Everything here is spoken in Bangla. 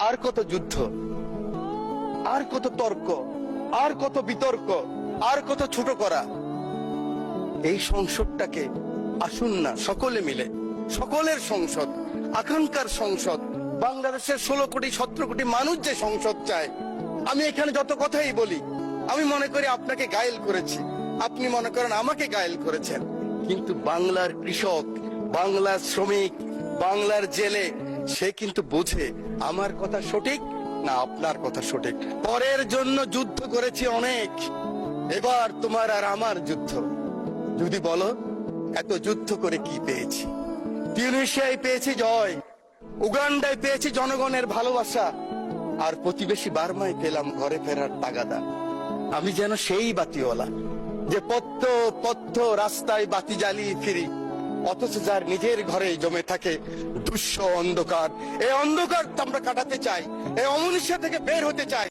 আর কত যুদ্ধ, আর কত তর্ক, আর কত বিতর্ক, আর কত ছোট করা। এই সংসদটাকে আসুন না সকলে মিলে, সকলের সংসদ, আকাঙ্ক্ষার সংসদ, বাংলাদেশের 16 কোটি 17 কোটি মানুষ যে সংসদ চায়। আমি এখানে যত কথাই বলি, আমি মনে করি আপনাকে গায়েল করেছি, আপনি মনে করেন আমাকে গায়েল করেছেন, কিন্তু বাংলার কৃষক, বাংলার শ্রমিক, বাংলার জেলে সে কিন্তু বোঝে আমার কথা সঠিক না আপনার কথা সঠিক। পরের জন্য যুদ্ধ করেছি অনেক, এবার তোমার আর আমার যুদ্ধ। যদি বলো এত যুদ্ধ করে কি পেয়েছি? তিউনিসিয়ায় পেয়েছি জয়, উগান্ডায় পেয়েছি জনগণের ভালোবাসা, আর প্রতিবেশী বার্মায় পেলাম ঘরে ফেরার তাগাদা। আমি যেন সেই বাতিওয়ালা যে পথ পথ রাস্তায় বাতি জ্বালিয়ে ফিরি, অথচ যার নিজের ঘরে জমে থাকে দুঃস্ব অন্ধকার। এই অন্ধকার আমরা কাটাতে চাই, এই অমনুষ্য থেকে বের হতে চাই।